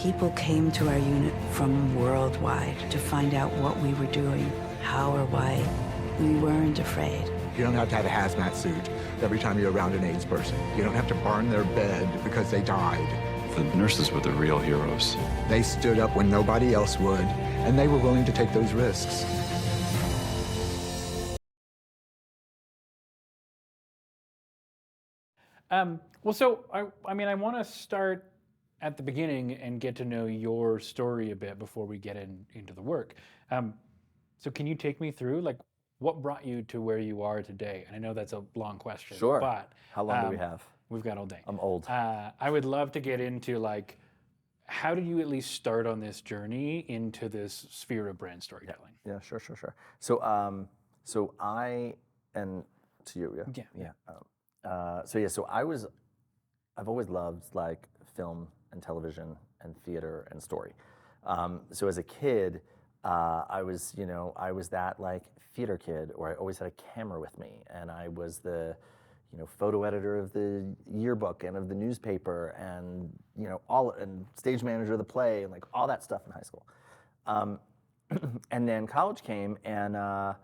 People came to our unit from worldwide to find out what we were doing, how or why. We weren't afraid. You don't have to have a hazmat suit every time you're around an AIDS person. You don't have to burn their bed because they died. The nurses were the real heroes. They stood up when nobody else would, and they were willing to take those risks. Well, so I mean, I want to start at the beginning and get to know your story a bit before we get into the work. So can you take me through, like, what brought you to where you are today? And I know that's a long question. Sure. But how long do we have? We've got all day. I'm old. I would love to get into, like, how did you at least start on this journey into this sphere of brand storytelling? Yeah, sure. So, so I, and to you, yeah. I've always loved like film and television and theater and story. So as a kid, I was that like theater kid, or I always had a camera with me, and I was the, photo editor of the yearbook and of the newspaper, and and stage manager of the play, and like all that stuff in high school. And then college came, and I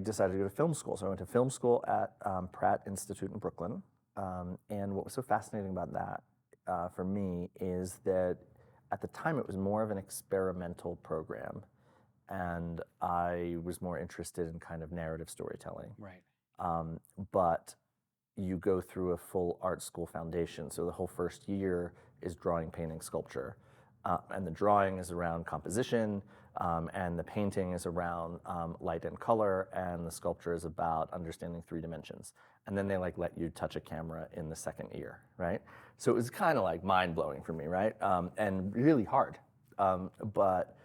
decided to go to film school. So I went to film school at Pratt Institute in Brooklyn. And what was so fascinating about that for me is that at the time it was more of an experimental program, and I was more interested in kind of narrative storytelling. Right. But you go through a full art school foundation. So the whole first year is drawing, painting, sculpture. And the drawing is around composition, and the painting is around light and color, and the sculpture is about understanding 3 dimensions. And then they like let you touch a camera in the second year, right? So it was kind of like mind-blowing for me, right? And really hard. But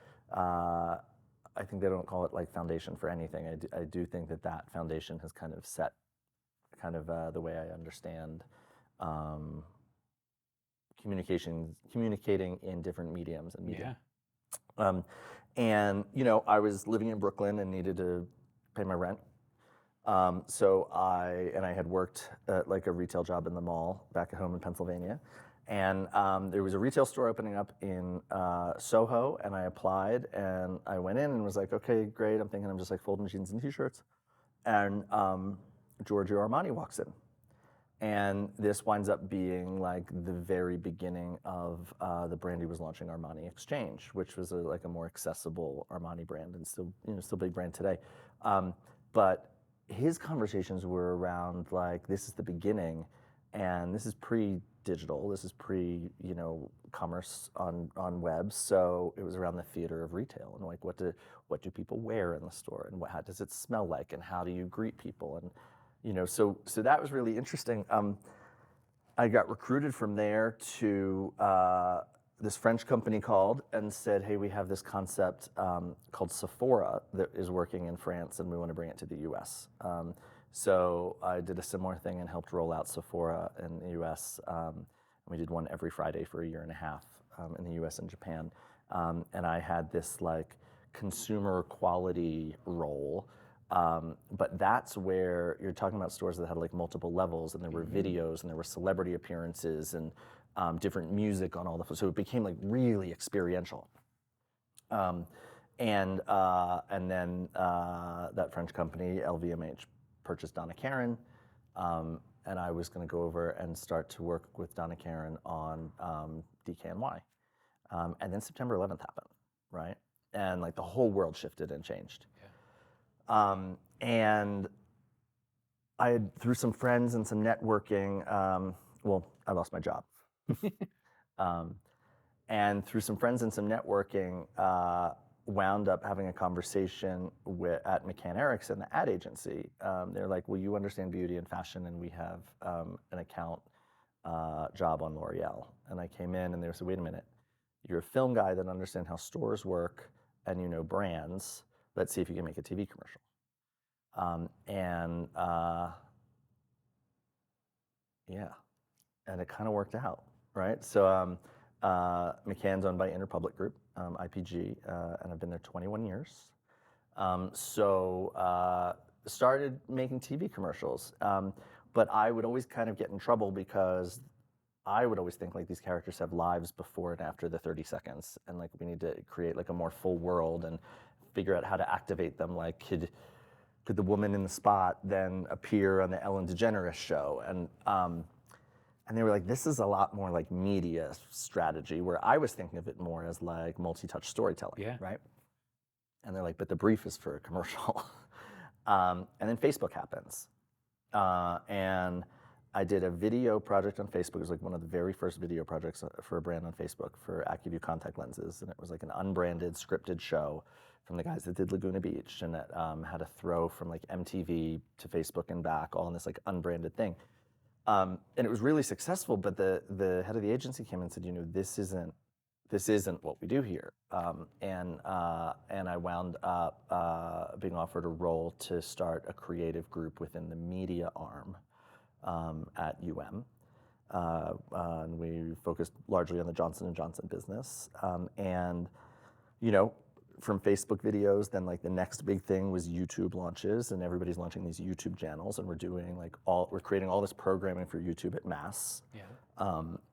I think they don't call it like foundation for anything. I do think that foundation has kind of set kind of the way I understand communicating in different mediums and media. Yeah. And I was living in Brooklyn and needed to pay my rent. So I had worked at like a retail job in the mall back at home in Pennsylvania. And there was a retail store opening up in Soho, and I applied, and I went in and was like, okay, great. I'm thinking I'm just like folding jeans and t-shirts. And Giorgio Armani walks in. And this winds up being like the very beginning of the brand he was launching, Armani Exchange, which was like a more accessible Armani brand, and still big brand today. But his conversations were around like, this is the beginning, and this is pre-digital, this is commerce on web. So it was around the theater of retail, and like what do people wear in the store, and how does it smell like, and how do you greet people, and so that was really interesting. I got recruited from there to this French company called and said, hey, we have this concept called Sephora that is working in France, and we want to bring it to the US. So I did a similar thing and helped roll out Sephora in the US. We did one every Friday for a year and a half in the US and Japan. And I had this like consumer quality role. But that's where you're talking about stores that had like multiple levels, and there were videos, and there were celebrity appearances, and different music on all the, so it became like really experiential. And then that French company, LVMH, purchased Donna Karan, and I was going to go over and start to work with Donna Karan on DKNY. And then September 11th happened, right? And like the whole world shifted and changed. And I had, through some friends and some networking, I lost my job. And through some friends and some networking, wound up having a conversation at McCann Erickson, the ad agency. They're like, well, you understand beauty and fashion, and we have an account job on L'Oreal. And I came in, and they said, wait a minute, you're a film guy that understands how stores work, and you know brands. Let's see if you can make a TV commercial. And it kind of worked out, right? So McCann's owned by Interpublic Group, IPG, and I've been there 21 years. Started making TV commercials, but I would always kind of get in trouble because I would always think like these characters have lives before and after the 30 seconds, and like we need to create like a more full world and figure out how to activate them. Like could the woman in the spot then appear on the Ellen DeGeneres show? And they were like, this is a lot more like media strategy, where I was thinking of it more as like multi-touch storytelling, Yeah. right? And they're like, but the brief is for a commercial. And then Facebook happens. And I did a video project on Facebook. It was like one of the very first video projects for a brand on Facebook for AccuView contact lenses. And it was like an unbranded scripted show from the guys that did Laguna Beach, and it had a throw from like MTV to Facebook and back, all in this like unbranded thing. And it was really successful, but the head of the agency came and said, you know, this isn't what we do here. And I wound up being offered a role to start a creative group within the media arm at UM. And we focused largely on the Johnson & Johnson business. And, you know, from Facebook videos, then like the next big thing was YouTube launches, and everybody's launching these YouTube channels, and we're creating all this programming for YouTube at mass. Yeah.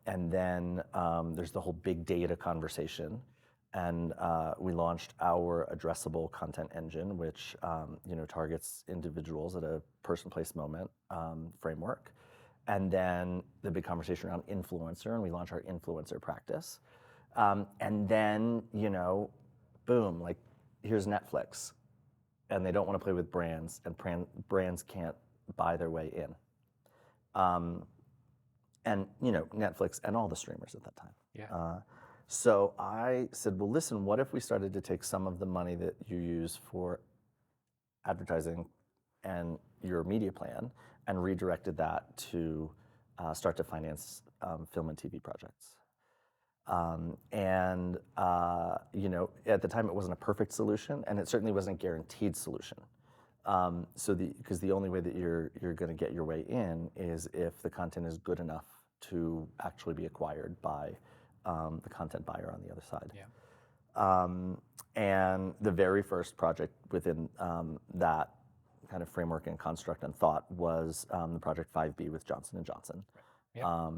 And then there's the whole big data conversation, and we launched our addressable content engine, which you know, targets individuals at a person, place, moment framework. And then the big conversation around influencer, and we launched our influencer practice. And then, you know, boom, like here's Netflix, and they don't want to play with brands, and brands can't buy their way in. And you know, Netflix and all the streamers at that time. Yeah. So I said, well, listen, what if we started to take some of the money that you use for advertising and your media plan and redirected that to start to finance film and TV projects. You know, at the time it wasn't a perfect solution, and it certainly wasn't a guaranteed solution. Because the only way that you're going to get your way in is if the content is good enough to actually be acquired by the content buyer on the other side. Yeah. And the very first project within that kind of framework and construct and thought was the Project 5B with Johnson & Johnson. Yeah.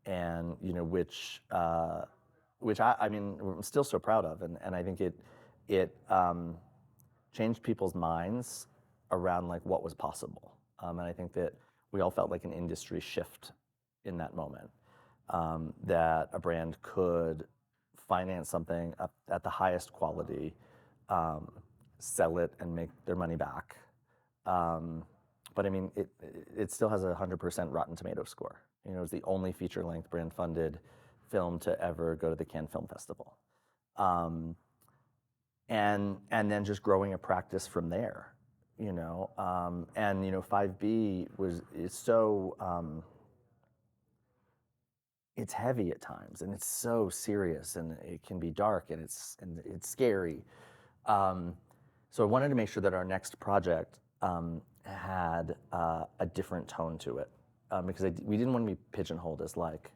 And you know, which I mean, I'm still so proud of, and I think it changed people's minds around like what was possible, and I think that we all felt like an industry shift in that moment, that a brand could finance something at the highest quality, sell it and make their money back, but I mean, it still has a 100% Rotten Tomatoes score. You know, it was the only feature-length brand-funded film to ever go to the Cannes Film Festival, and then just growing a practice from there. You know, and you know, 5B is so it's heavy at times, and it's so serious, and it can be dark, and it's scary. So I wanted to make sure that our next project had a different tone to it. Because we didn't want to be pigeonholed as like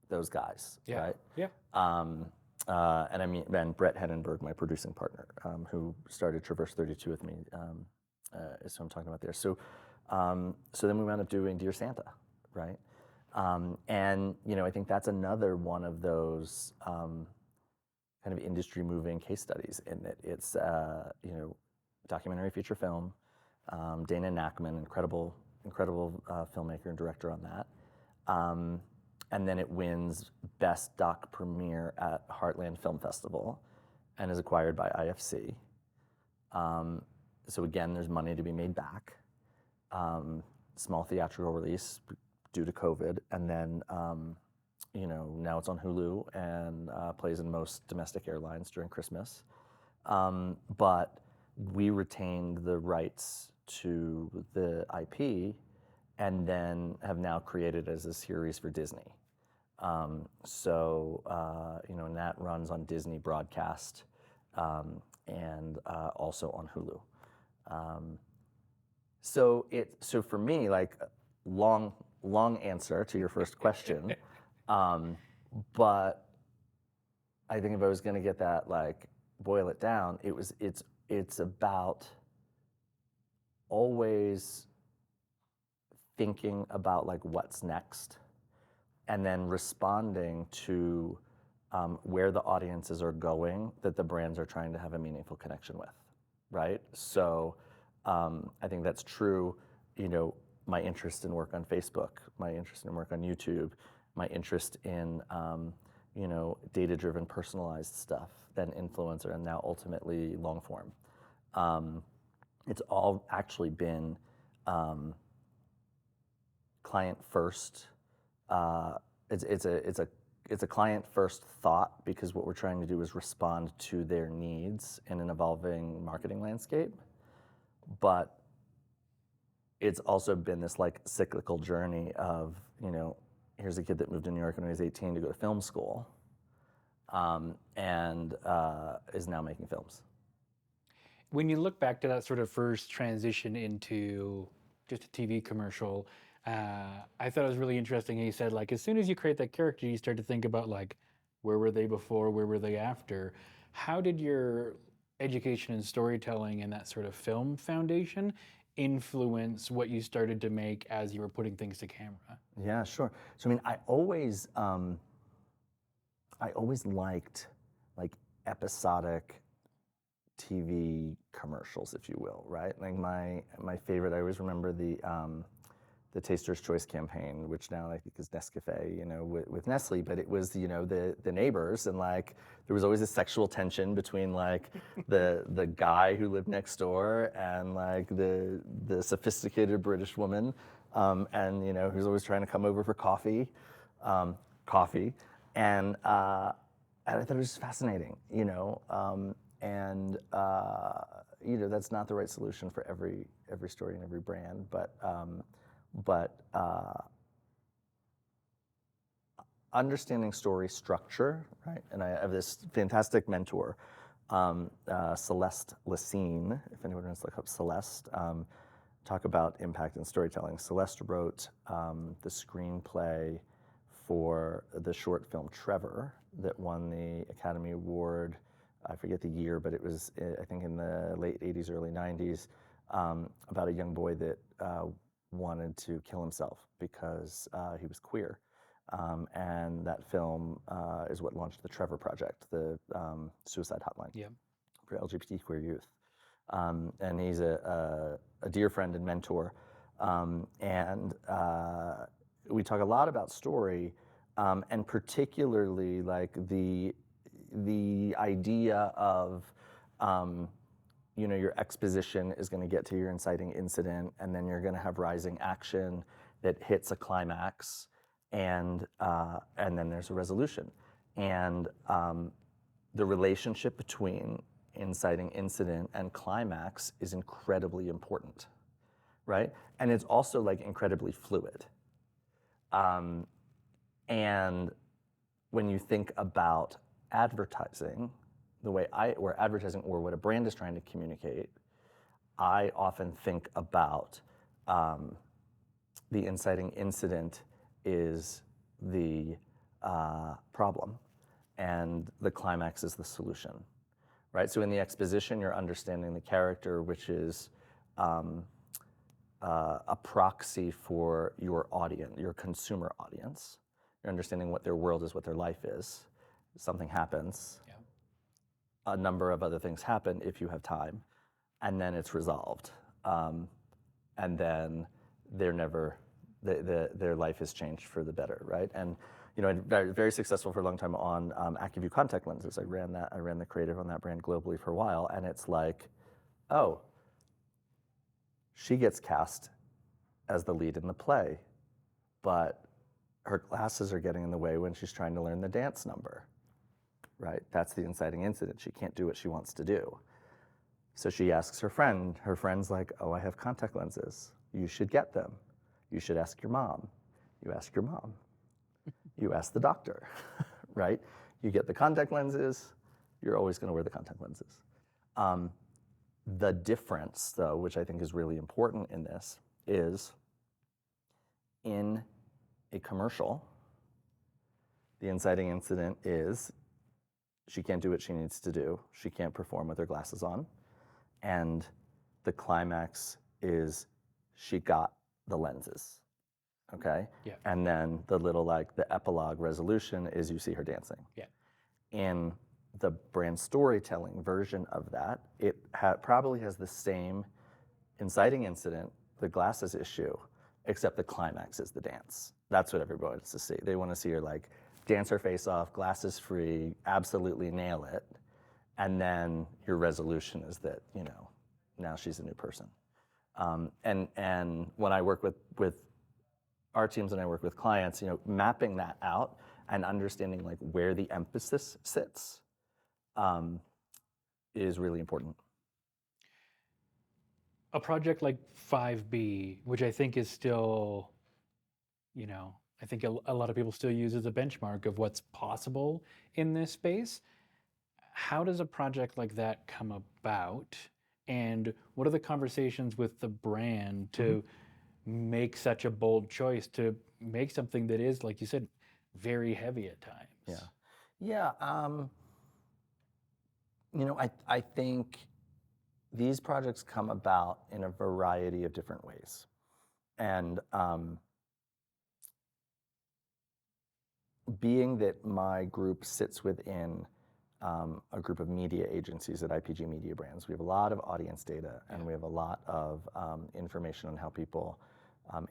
those guys, Yeah. right? Yeah. And I mean, and Brett Henenberg, my producing partner, who started Traverse 32 with me, is who I'm talking about there. So then we wound up doing Dear Santa, right? And you know, I think that's another one of those kind of industry-moving case studies in that it's you know, documentary feature film. Dana Nachman, incredible filmmaker and director on that. And then it wins Best Doc Premiere at Heartland Film Festival and is acquired by IFC. So again, there's money to be made back. Small theatrical release due to COVID. And then, you know, now it's on Hulu and plays in most domestic airlines during Christmas. But we retained the rights to the IP, and then have now created as a series for Disney. You know, and that runs on Disney Broadcast, and also on Hulu. So for me, like, long answer to your first question, but I think if I was going to get that, like, boil it down, it's about always thinking about like what's next, and then responding to where the audiences are going that the brands are trying to have a meaningful connection with, right? So I think that's true, my interest in work on Facebook, my interest in work on YouTube, my interest in data-driven personalized stuff, then influencer, and now ultimately long form. It's all actually been client first. It's a client first thought, because what we're trying to do is respond to their needs in an evolving marketing landscape. But it's also been this like cyclical journey of, here's a kid that moved to New York when he was 18 to go to film school, and is now making films. When you look back to that sort of first transition into just a TV commercial, I thought it was really interesting. He said, like, as soon as you create that character, you start to think about, like, where were they before, where were they after? How did your education in storytelling and that sort of film foundation influence what you started to make as you were putting things to camera? Yeah, sure. So I mean, I always liked like episodic TV commercials, if you will, right? Like my favorite, I always remember the Taster's Choice campaign, which now I think is Nescafe, with Nestle, but it was, the neighbors, and like there was always a sexual tension between like the guy who lived next door and like the sophisticated British woman, and who's always trying to come over for coffee, and I thought it was just fascinating, and that's not the right solution for every story and every brand, but understanding story structure, right? And I have this fantastic mentor, Celeste Lacine, if anyone wants to look up Celeste, talk about impact in storytelling. Celeste wrote the screenplay for the short film Trevor that won the Academy Award. I forget the year, but it was, I think, in the late 80s, early 90s, about a young boy that wanted to kill himself because he was queer. And that film is what launched the Trevor Project, the suicide hotline for LGBT queer youth. And he's a dear friend and mentor. And we talk a lot about story, and particularly like the idea of your exposition is going to get to your inciting incident, and then you're going to have rising action that hits a climax, and then there's a resolution. And the relationship between inciting incident and climax is incredibly important, right? And it's also like incredibly fluid. And when you think about advertising, the way or advertising, or what a brand is trying to communicate, I often think about the inciting incident is the problem, and the climax is the solution, right? So in the exposition, you're understanding the character, which is a proxy for your audience, your consumer audience. You're understanding what their world is, what their life is. Something happens. Yeah. A number of other things happen if you have time, and then it's resolved. And then their life is changed for the better, right? And very, very successful for a long time on AccuView contact lenses. I ran the creative on that brand globally for a while, and it's like, oh, she gets cast as the lead in the play, but her glasses are getting in the way when she's trying to learn the dance number, right? That's the inciting incident. She can't do what she wants to do. So she asks her friend. Her friend's like, oh, I have contact lenses. You should get them. You should ask your mom. You ask your mom. You ask the doctor, right? You get the contact lenses. You're always going to wear the contact lenses. The difference, though, which I think is really important in this, is in a commercial, the inciting incident is she can't do what she needs to do. She can't perform with her glasses on. And the climax is she got the lenses, okay? Yeah. And then the little like the epilogue resolution is you see her dancing. Yeah. In the brand storytelling version of that, it probably has the same inciting incident, the glasses issue, except the climax is the dance. That's what everybody wants to see. They want to see her like dance her face off, glasses free, absolutely nail it. And then your resolution is that, you know, now she's a new person. And when I work with our teams and I work with clients, you know, mapping that out and understanding like where the emphasis sits is really important. A project like 5B, which I think is still, you know, I think a lot of people still use as a benchmark of what's possible in this space. How does a project like that come about? And what are the conversations with the brand to make such a bold choice to make something that is, like you said, very heavy at times? Yeah. You know, I think these projects come about in a variety of different ways. And being that my group sits within a group of media agencies at IPG Mediabrands, we have a lot of audience data and we have a lot of information on how people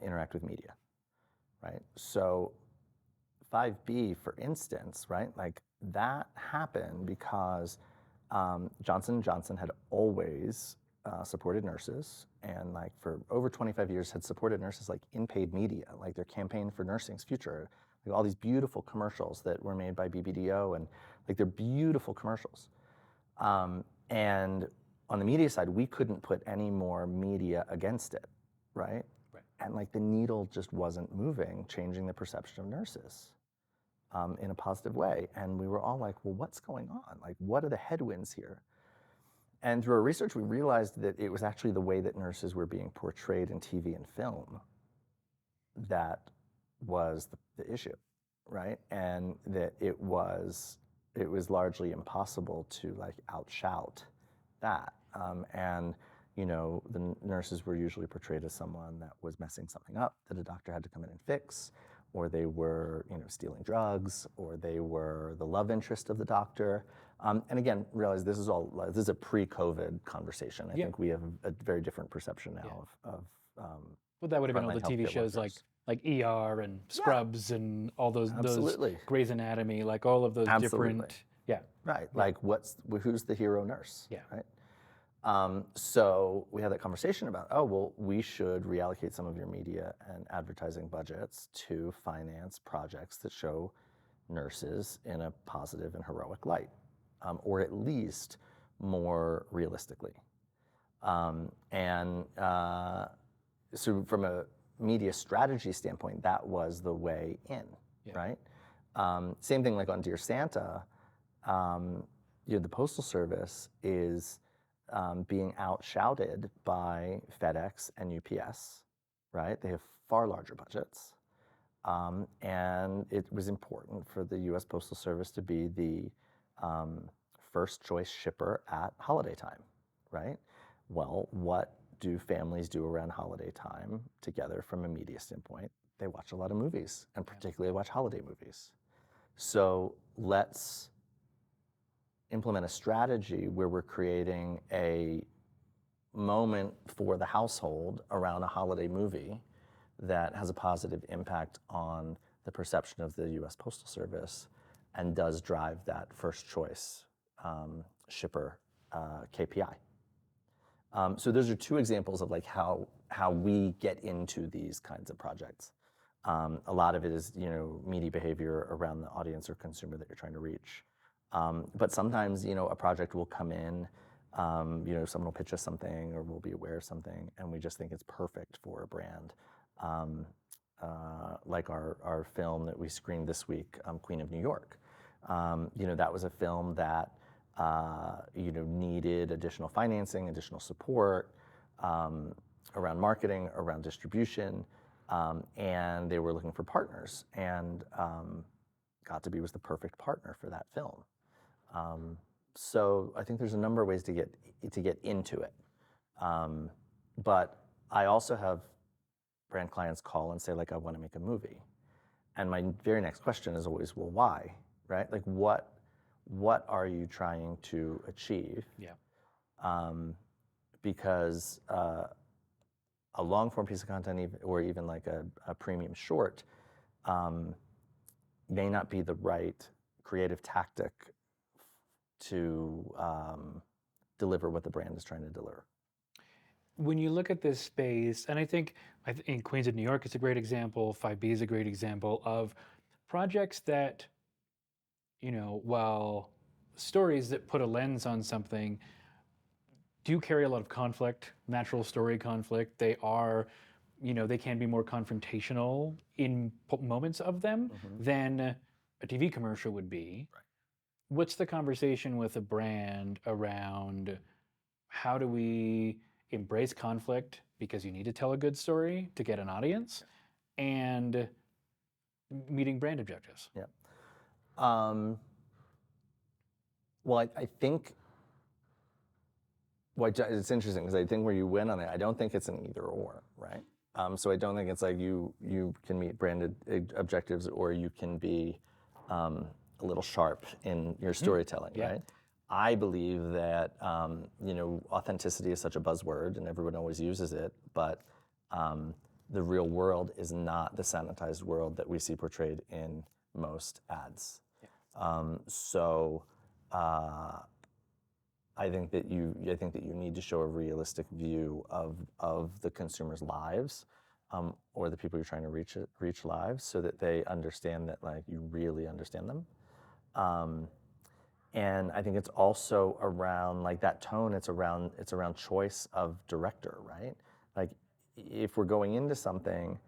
interact with media, right? So 5B, for instance, right, like that happened because Johnson & Johnson had always supported nurses, and like for over 25 years had supported nurses like in paid media, like their campaign for nursing's future, like all these beautiful commercials that were made by BBDO, and like they're beautiful commercials. And on the media side, we couldn't put any more media against it, right? And like the needle just wasn't moving, changing the perception of nurses in a positive way. And we were all like, well, what's going on? Like, what are the headwinds here? And through our research, we realized that it was actually the way that nurses were being portrayed in TV and film that was the issue, right? And that it was largely impossible to like outshout that. And you know, the nurses were usually portrayed as someone that was messing something up that a doctor had to come in and fix, or they were, you know, stealing drugs, or they were the love interest of the doctor. And again, realize this is a pre-COVID conversation. I think we have a very different perception now of well, that would have been all the frontline TV healthcare shows workers. like ER and Scrubs and all those Absolutely. Grey's Anatomy, like all of those Absolutely. different, Right, like who's the hero nurse, Yeah. right? So we had that conversation about, oh, well, we should reallocate some of your media and advertising budgets to finance projects that show nurses in a positive and heroic light, or at least more realistically. So from a media strategy standpoint, that was the way in, right? Same thing like on Dear Santa, you know, the Postal Service is being outshouted by FedEx and UPS, right? They have far larger budgets. And it was important for the US Postal Service to be the first choice shipper at holiday time, right? Well, what do families do around holiday time together from a media standpoint? They watch a lot of movies, and particularly watch holiday movies. So let's implement a strategy where we're creating a moment for the household around a holiday movie that has a positive impact on the perception of the US Postal Service and does drive that first choice shipper KPI. So those are two examples of like how we get into these kinds of projects. A lot of it is, you know, media behavior around the audience or consumer that you're trying to reach. But sometimes, you know, a project will come in, you know, someone will pitch us something or we'll be aware of something and we just think it's perfect for a brand. Like our film that we screened this week, Queen of New York. You know, that was a film that, you know, needed additional financing, additional support around marketing, around distribution, and they were looking for partners. And got2b was the perfect partner for that film. So I think there's a number of ways to get into it. But I also have brand clients call and say, like, I want to make a movie. And my very next question is always, well, why, right? Like, what are you trying to achieve? Yeah. Because a long form piece of content, or even like a premium short, may not be the right creative tactic to deliver what the brand is trying to deliver. When you look at this space, and I think in Queens of New York, it's a great example. 5B is a great example of projects that, while stories that put a lens on something do carry a lot of conflict, natural story conflict. They are, they can be more confrontational in moments of them than a TV commercial would be. Right. What's the conversation with a brand around how do we embrace conflict because you need to tell a good story to get an audience, and meeting brand objectives? Yeah. Well, I think, it's interesting because I think where you win on it, I don't think it's an either or, right? So I don't think it's like you can meet branded objectives or you can be a little sharp in your storytelling, right? I believe that authenticity is such a buzzword and everyone always uses it, but the real world is not the sanitized world that we see portrayed in most ads. I think that you need to show a realistic view of the consumers' lives, or the people you're trying to reach lives, so that they understand that, like, you really understand them. And I think it's also around, like, that tone. It's around choice of director, right? Like, if we're going into something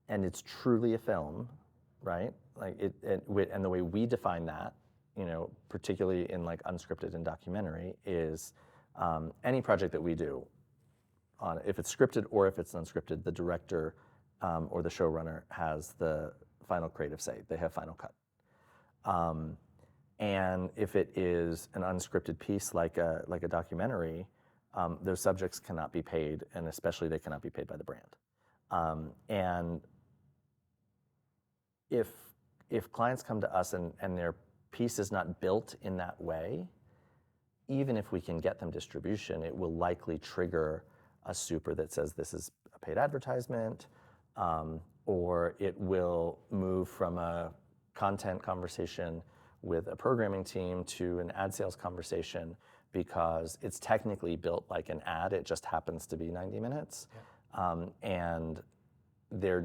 and it's truly a film, right? Like and the way we define that, particularly in like unscripted and documentary, is any project that we do, if it's scripted or if it's unscripted, the director or the showrunner has the final creative say. They have final cut. And if it is an unscripted piece like a documentary, those subjects cannot be paid, and especially they cannot be paid by the brand. And if clients come to us and their piece is not built in that way, even if we can get them distribution, it will likely trigger a super that says this is a paid advertisement, or it will move from a content conversation with a programming team to an ad sales conversation, because it's technically built like an ad. It just happens to be 90 minutes. And there's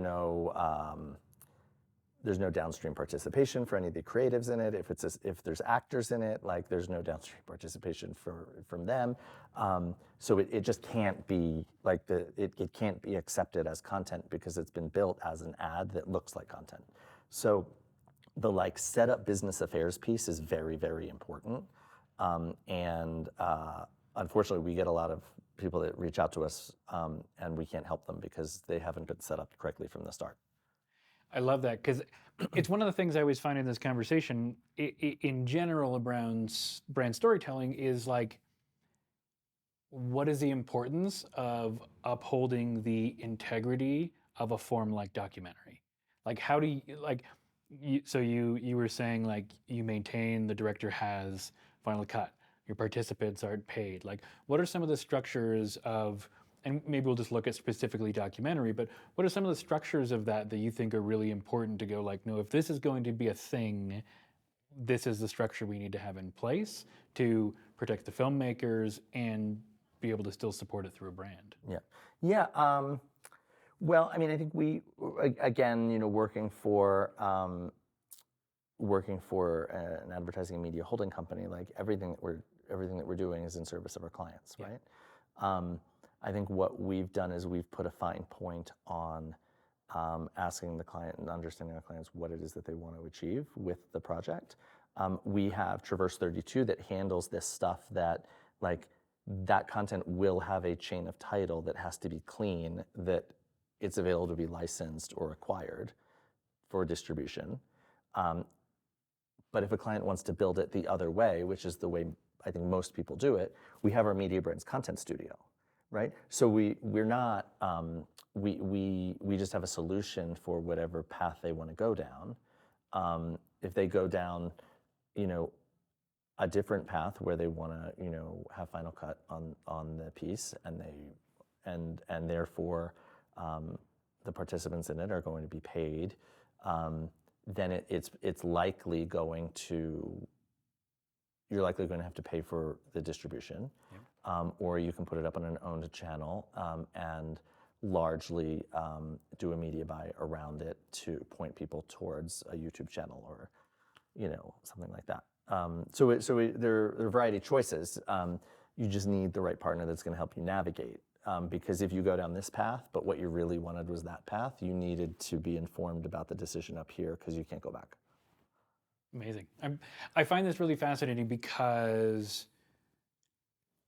no downstream participation for any of the creatives in it. If there's actors in it, like, there's no downstream participation from them. So it just can't be like it can't be accepted as content because it's been built as an ad that looks like content. So the setup business affairs piece is very, very important. And unfortunately, we get a lot of people that reach out to us, and we can't help them because they haven't been set up correctly from the start. I love that, because it's one of the things I always find in this conversation, in general, around brand storytelling, is like, what is the importance of upholding the integrity of a form like documentary? Like, how do you, like, you were saying, like, you maintain the director has final cut, your participants aren't paid. Like, what are some of the structures of, and maybe we'll just look at specifically documentary, but what are some of the structures of that you think are really important to go, like, no, if this is going to be a thing, this is the structure we need to have in place to protect the filmmakers and be able to still support it through a brand? Yeah. Well, I mean, I think we, again, working for an advertising and media holding company, like, everything that we're doing is in service of our clients, right? I think what we've done is we've put a fine point on asking the client and understanding our clients what it is that they want to achieve with the project. We have Traverse 32 that handles this stuff, that, like, that content will have a chain of title that has to be clean, that it's available to be licensed or acquired for distribution. But if a client wants to build it the other way, which is the way I think most people do it, we have our Mediabrands content studio, right? So we're not we just have a solution for whatever path they want to go down. If they go down, you know, a different path where they want to, you know, have final cut on the piece, and therefore the participants in it are going to be paid, then it's likely going to, you're likely going to have to pay for the distribution, or you can put it up on an owned channel and largely do a media buy around it to point people towards a YouTube channel or, you know, something like that. There are a variety of choices. You just need the right partner that's going to help you navigate. Because if you go down this path, but what you really wanted was that path, you needed to be informed about the decision up here because you can't go back. Amazing. I find this really fascinating because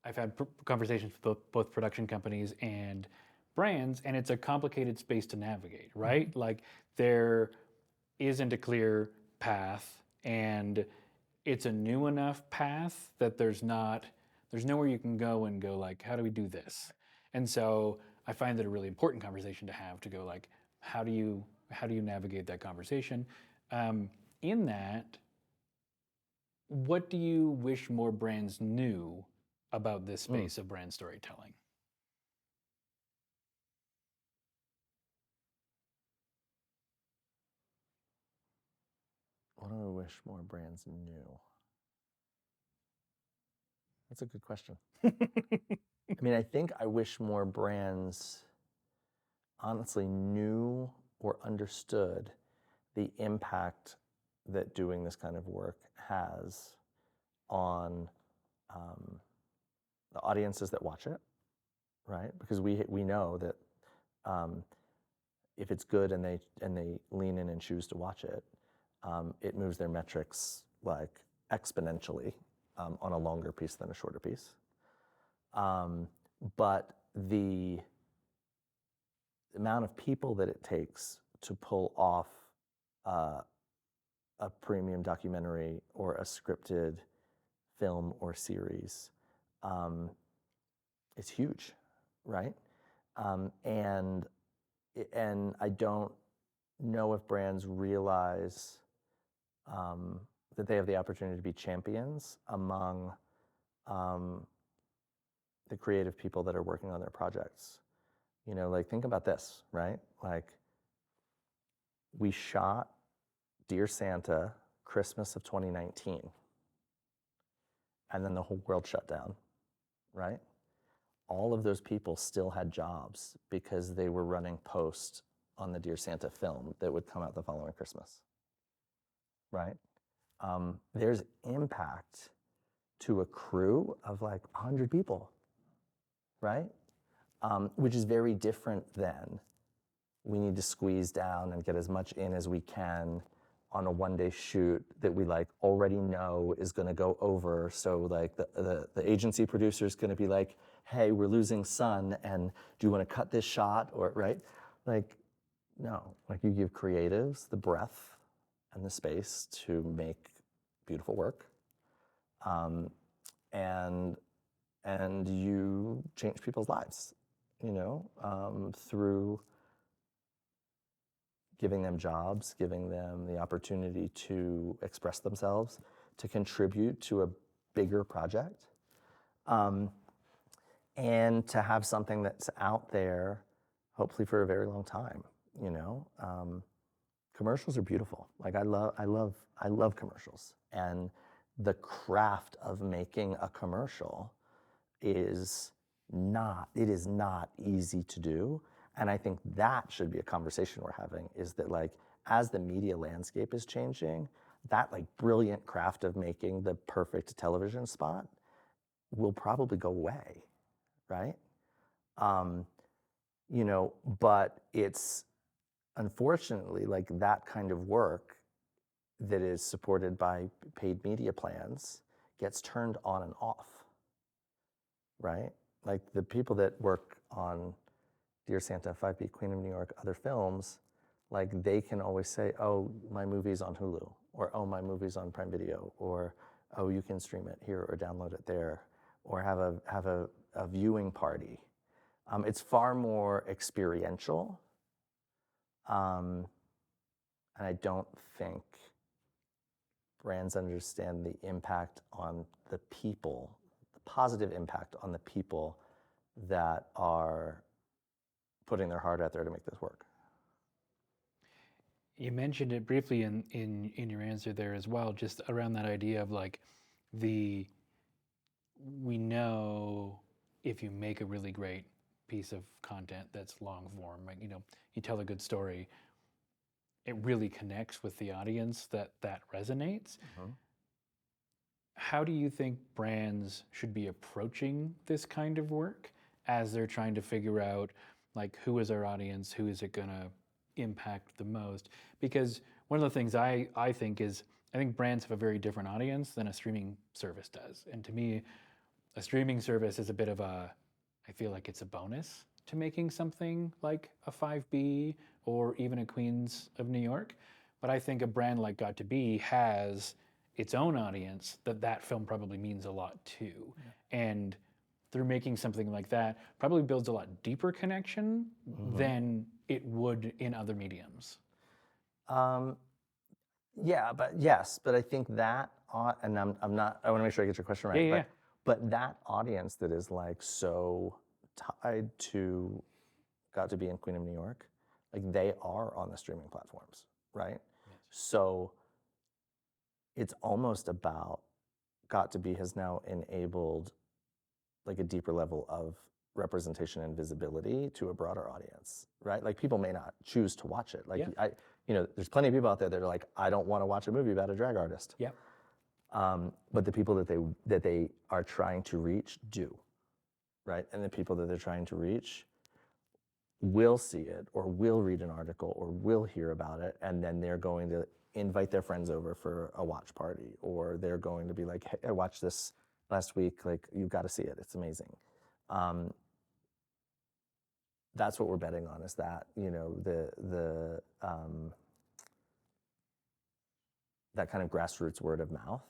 I've had conversations with both production companies and brands, and it's a complicated space to navigate, right? Like there isn't a clear path, and it's a new enough path that there's nowhere you can go and go like, how do we do this? And so I find that a really important conversation to have, to go like, how do you navigate that conversation? In that, what do you wish more brands knew about this space of brand storytelling? What do I wish more brands knew? That's a good question. I mean, I think I wish more brands honestly knew or understood the impact that doing this kind of work has on the audiences that watch it, right? Because we know that if it's good and they lean in and choose to watch it, it moves their metrics like exponentially on a longer piece than a shorter piece. But the amount of people that it takes to pull off a premium documentary or a scripted film or series is huge, right? And I don't know if brands realize that they have the opportunity to be champions among the creative people that are working on their projects. You know, like think about this, right? Like we shot Dear Santa Christmas of 2019, and then the whole world shut down, right? All of those people still had jobs because they were running post on the Dear Santa film that would come out the following Christmas, right? There's impact to a crew of like 100 people, right? Which is very different than we need to squeeze down and get as much in as we can on a one-day shoot that we like already know is going to go over. So like the agency producer is going to be like, hey, we're losing sun, and do you want to cut this shot, or right? Like, no, like you give creatives the breadth and the space to make beautiful work, and you change people's lives, you know, through giving them jobs, giving them the opportunity to express themselves, to contribute to a bigger project, and to have something that's out there, hopefully for a very long time. You know, commercials are beautiful. Like I love commercials, and the craft of making a commercial is not easy to do. And I think that should be a conversation we're having, is that like, as the media landscape is changing, that like brilliant craft of making the perfect television spot will probably go away, right? You know, but it's unfortunately like that kind of work that is supported by paid media plans gets turned on and off, right? Like the people that work on Dear Santa, 5 Beat Queen of New York, other films, like they can always say, oh, my movie's on Hulu, or oh, my movie's on Prime Video, or oh, you can stream it here or download it there, or have a viewing party. It's far more experiential, and I don't think brands understand the impact on the people, the positive impact on the people that are putting their heart out there to make this work. You mentioned it briefly in your answer there as well, just around that idea of like we know if you make a really great piece of content that's long form, like, you know, you tell a good story, it really connects with the audience that resonates. How do you think brands should be approaching this kind of work as they're trying to figure out like who is our audience, who is it gonna impact the most? Because one of the things I think is I think brands have a very different audience than a streaming service does. And to me, a streaming service is a bit of I feel like it's a bonus to making something like a 5B or even a Queens of New York. But I think a brand like Got to Be has its own audience that film probably means a lot to. Yeah. And through making something like that, probably builds a lot deeper connection than it would in other mediums. Yeah, but I think that, and I'm not, I want to make sure I get your question right. Yeah. But that audience that is like so tied to Got to Be in Queen of New York, like they are on the streaming platforms, right? Yes. So it's almost about Got to Be has now enabled like a deeper level of representation and visibility to a broader audience, right? Like people may not choose to watch it. Like there's plenty of people out there that are like, I don't want to watch a movie about a drag artist. Yeah. But the people that they are trying to reach do, right? And the people that they're trying to reach will see it or will read an article or will hear about it, and then they're going to invite their friends over for a watch party, or they're going to be like, hey, I watched this last week, like you've got to see it, it's amazing. That's what we're betting on, is that, you know, that kind of grassroots word of mouth,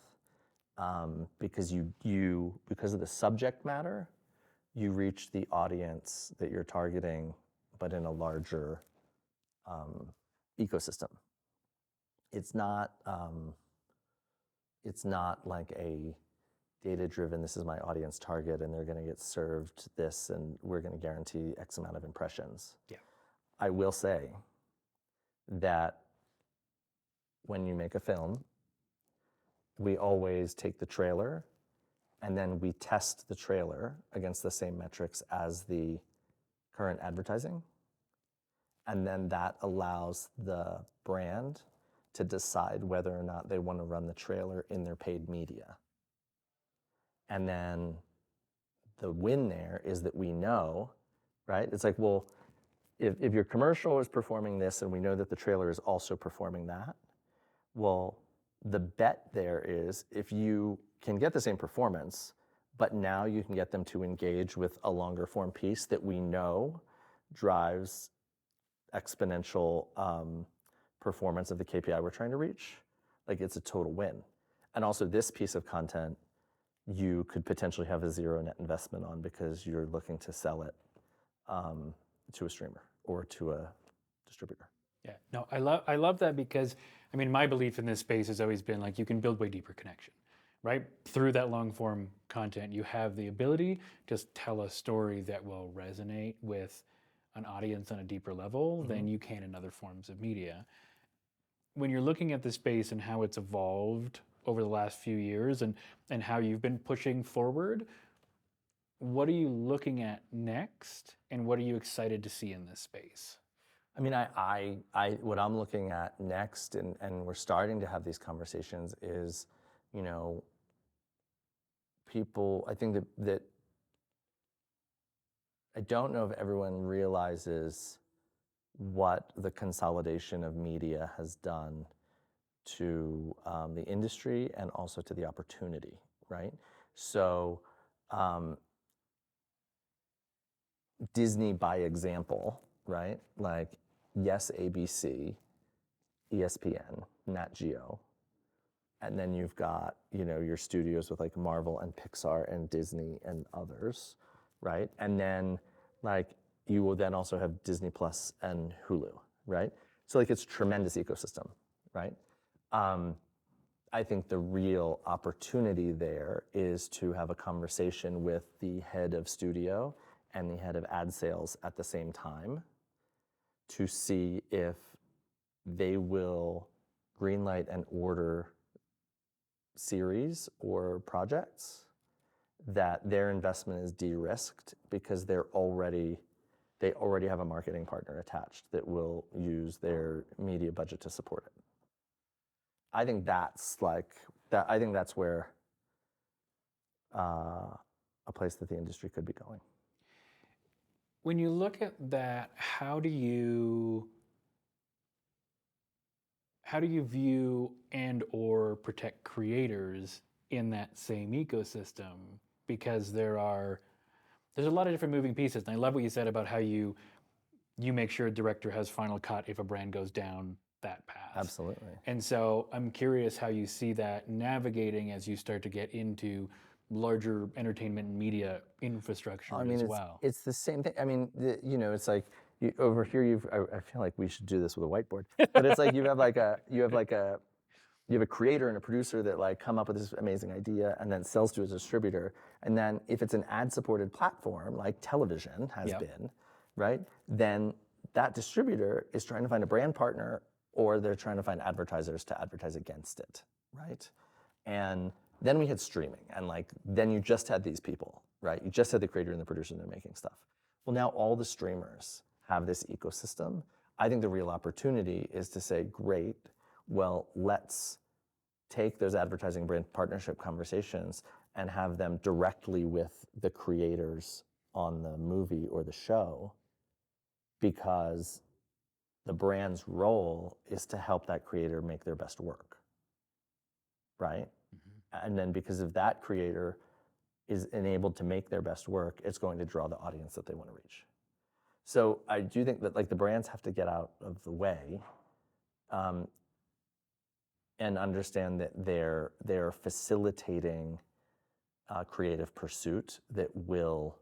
because because of the subject matter, you reach the audience that you're targeting, but in a larger ecosystem. It's not like a data-driven, this is my audience target and they're going to get served this and we're going to guarantee X amount of impressions. Yeah. I will say that when you make a film, we always take the trailer and then we test the trailer against the same metrics as the current advertising. And then that allows the brand to decide whether or not they want to run the trailer in their paid media. And then the win there is that we know, right? It's like, well, if your commercial is performing this and we know that the trailer is also performing that, well, the bet there is if you can get the same performance, but now you can get them to engage with a longer form piece that we know drives exponential performance of the KPI we're trying to reach, like it's a total win. And also this piece of content, you could potentially have a zero net investment on because you're looking to sell it to a streamer or to a distributor. Yeah, no, I love that, because I mean, my belief in this space has always been like you can build way deeper connection, right? Through that long form content, you have the ability to tell a story that will resonate with an audience on a deeper level than you can in other forms of media. When you're looking at the space and how it's evolved over the last few years and how you've been pushing forward, what are you looking at next and what are you excited to see in this space? I mean, what I'm looking at next, and we're starting to have these conversations, is, you know, people, I think that I don't know if everyone realizes what the consolidation of media has done to the industry and also to the opportunity, right? So Disney, by example, right? Like, yes, ABC, ESPN, Nat Geo, and then you've got, you know, your studios with like Marvel and Pixar and Disney and others, right? And then Like you will then also have Disney Plus and Hulu, right? So like it's a tremendous ecosystem, right? I think the real opportunity there is to have a conversation with the head of studio and the head of ad sales at the same time to see if they will greenlight and order series or projects that their investment is de-risked because they already have a marketing partner attached that will use their media budget to support it. I think that's like that. I think that's where a place that the industry could be going. When you look at that, how do you view and or protect creators in that same ecosystem? Because there's a lot of different moving pieces. And I love what you said about how you make sure a director has final cut if a brand goes down that path. Absolutely. And so I'm curious how you see that navigating as you start to get into larger entertainment and media infrastructure as well. It's the same thing. I mean, it's like over here. I feel like we should do this with a whiteboard. But it's like you have a creator and a producer that like come up with this amazing idea and then sells to a distributor. And then if it's an ad-supported platform like television has been, right? Then that distributor is trying to find a brand partner, or they're trying to find advertisers to advertise against it, right? And then we had streaming, and like then you just had these people, right? You just had the creator and the producer, and they're making stuff. Well, now all the streamers have this ecosystem. I think the real opportunity is to say, great, well, let's take those advertising brand partnership conversations and have them directly with the creators on the movie or the show, because the brand's role is to help that creator make their best work, right? Mm-hmm. And then because if that creator is enabled to make their best work, it's going to draw the audience that they want to reach. So I do think that like the brands have to get out of the way and understand that they're facilitating creative pursuit that will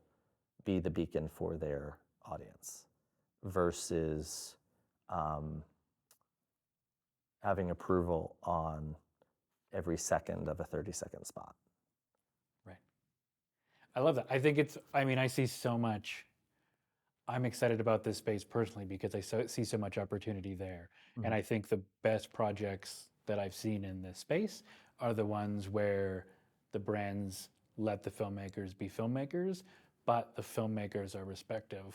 be the beacon for their audience versus having approval on every second of a 30-second spot. Right. I love that. I think I see so much. I'm excited about this space personally because I see so much opportunity there. Mm-hmm. And I think the best projects that I've seen in this space are the ones where the brands let the filmmakers be filmmakers, but the filmmakers are respectful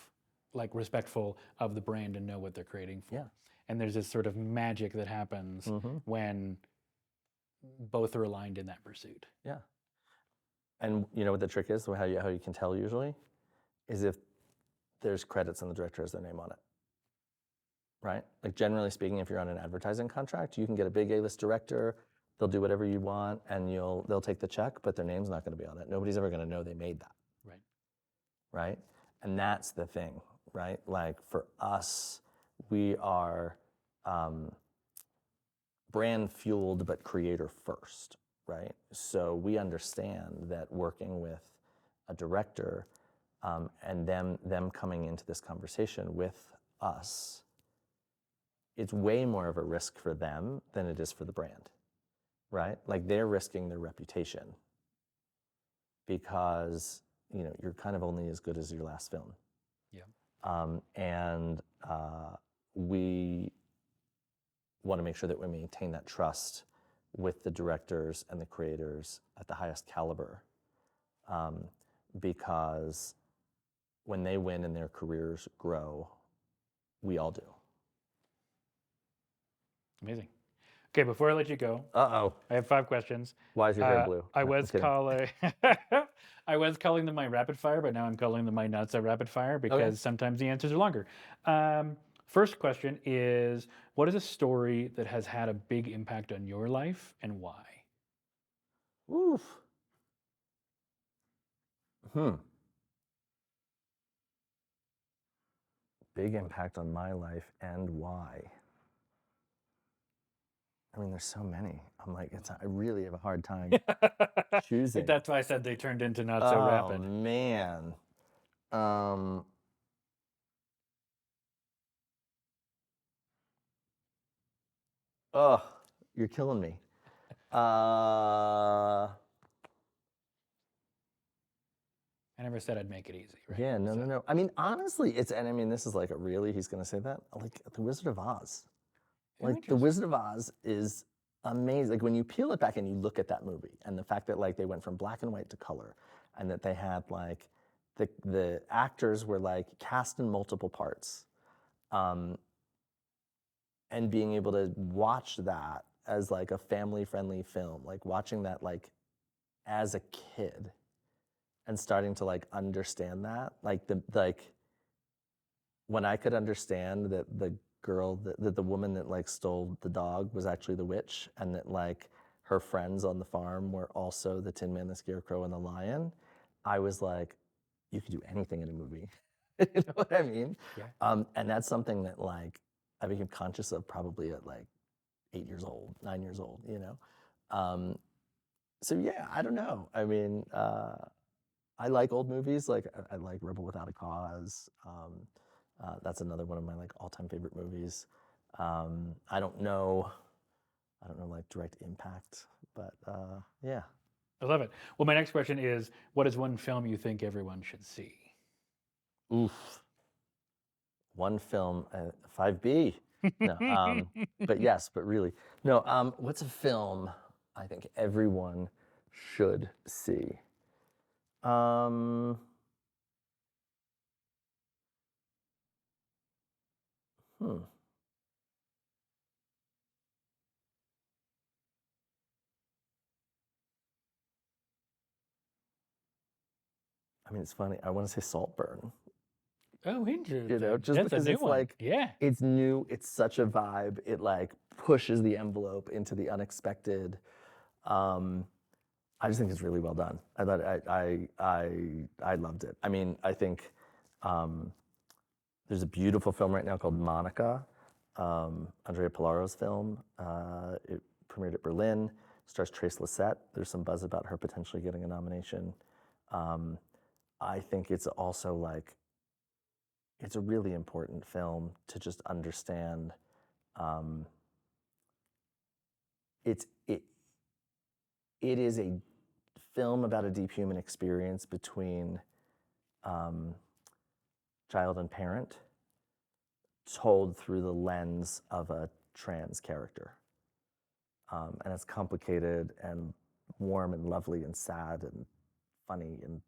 of the brand and know what they're creating for. Yeah. And there's this sort of magic that happens when both are aligned in that pursuit. Yeah. And you know what the trick is, how you can tell usually, is if there's credits and the director has their name on it, right? Like generally speaking, if you're on an advertising contract, you can get a big A-list director, they'll do whatever you want and they'll take the check, but their name's not gonna be on it. Nobody's ever gonna know they made that. Right. Right? And that's the thing, right? Like for us, we are brand fueled, but creator first, right? So we understand that working with a director and them coming into this conversation with us, it's way more of a risk for them than it is for the brand, right? Like they're risking their reputation because you're kind of only as good as your last film. Yeah. And we want to make sure that we maintain that trust with the directors and the creators at the highest caliber, because when they win and their careers grow, we all do. Amazing. Okay, before I let you go, I have 5 questions. Why is your hair blue? I was calling them my rapid fire, but now I'm calling them my not so rapid fire because sometimes the answers are longer. First question is, what is a story that has had a big impact on your life and why? Oof. Big impact on my life and why? I mean, there's so many. I'm like, I really have a hard time choosing. That's why I said they turned into not so rapid. Oh man. Oh, you're killing me. I never said I'd make it easy, right? Yeah, no. I mean, honestly, and I mean, this is like a really, he's going to say that, like The Wizard of Oz. Oh, Like The Wizard of Oz is amazing. Like when you peel it back and you look at that movie and the fact that like they went from black and white to color and that they had like the actors were like cast in multiple parts. And being able to watch that as like a family friendly film, like watching that like as a kid and starting to like understand that, like when I could understand that the girl that the woman that like stole the dog was actually the witch, and that like her friends on the farm were also the Tin Man, the Scarecrow, and the Lion, I was like, you could do anything in a movie. You know what I mean? Yeah. And that's something that like I became conscious of probably at like 8 years old, 9 years old, you know? So yeah, I don't know. I mean, I like old movies. Like I like Rebel Without a Cause. That's another one of my like all-time favorite movies. I don't know like direct impact, but yeah. I love it. Well, my next question is, what is one film you think everyone should see? Oof. One film, 5B. No, but yes, but really. No, what's a film I think everyone should see? Hmm. I mean, it's funny. I want to say Saltburn. Oh, interesting. You know, just That's a because new it's one. like, Yeah. it's new, it's such a vibe. It like pushes the envelope into the unexpected. I just think it's really well done. I thought I loved it. I mean, I think there's a beautiful film right now called Monica, Andrea Pilaro's film. It premiered at Berlin. Stars Trace Lysette. There's some buzz about her potentially getting a nomination. I think it's also like, it's a really important film to just understand. It is a film about a deep human experience between child and parent, told through the lens of a trans character. And it's complicated and warm and lovely and sad and funny. And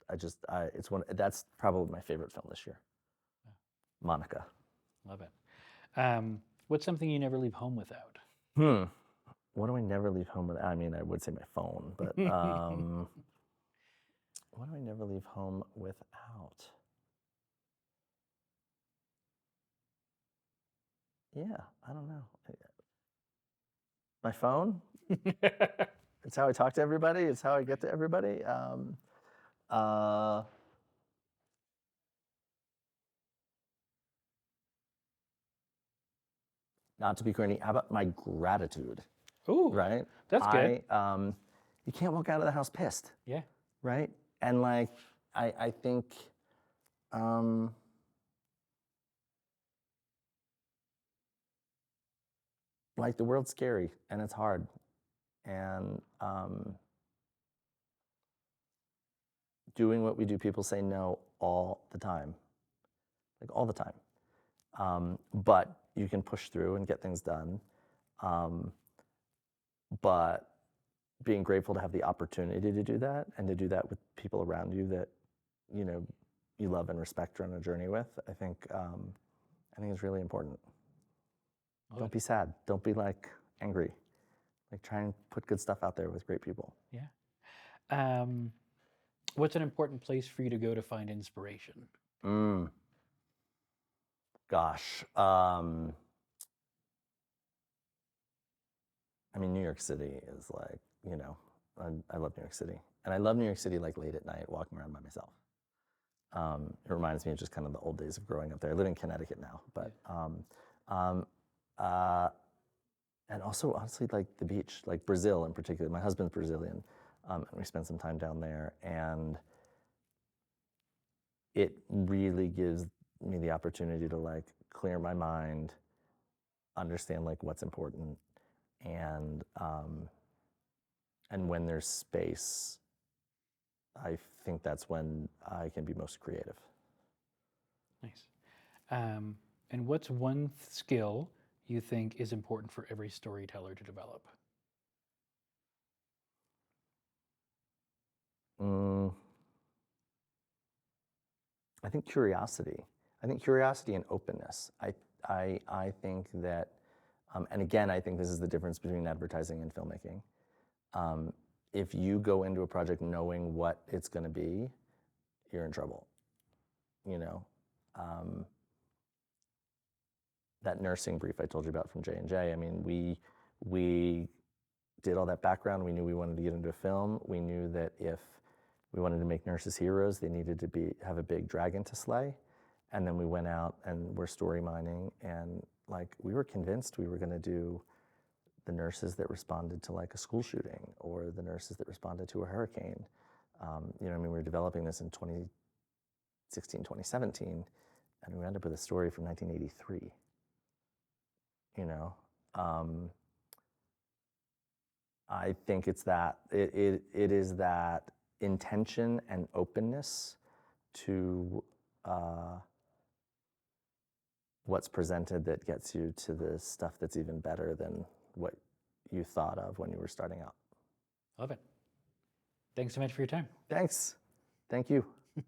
that's probably my favorite film this year. Monica. Love it. What's something you never leave home without? What do I never leave home with? I mean, I would say my phone, but what do I never leave home without? Yeah, I don't know. My phone? It's how I talk to everybody. It's how I get to everybody. Not to be corny, how about my gratitude? Ooh, Right? that's good. You can't walk out of the house pissed, Yeah. right? And like, I think, like the world's scary and it's hard, and doing what we do, people say no all the time, like all the time. But you can push through and get things done. But being grateful to have the opportunity to do that and to do that with people around you that, you know, you love and respect or on a journey with, I think is really important. Don't be sad. Don't be like angry. Like try and put good stuff out there with great people. Yeah. What's an important place for you to go to find inspiration? Gosh. I mean, New York City is like, you know, I love New York City. And I love New York City like late at night, walking around by myself. It reminds me of just kind of the old days of growing up there. I live in Connecticut now, but and also honestly like the beach, like Brazil in particular. My husband's Brazilian, and we spent some time down there, and it really gives me the opportunity to like clear my mind, understand like what's important, And when there's space, I think that's when I can be most creative. Nice. And what's one skill you think is important for every storyteller to develop? I think curiosity. I think curiosity and openness. I think that, and again, I think this is the difference between advertising and filmmaking. If you go into a project knowing what it's going to be, you're in trouble. You know, that nursing brief I told you about from J&J. I mean, we did all that background. We knew we wanted to get into a film. We knew that if we wanted to make nurses heroes, they needed to have a big dragon to slay. And then we went out and we're story mining, and like we were convinced we were going to do the nurses that responded to like a school shooting or the nurses that responded to a hurricane. You know, I mean, we were developing this in 2016, 2017, and we ended up with a story from 1983. You know, I think it's that it is that intention and openness to what's presented that gets you to the stuff that's even better than what you thought of when you were starting out. Love it. Thanks so much for your time. Thanks. Thank you.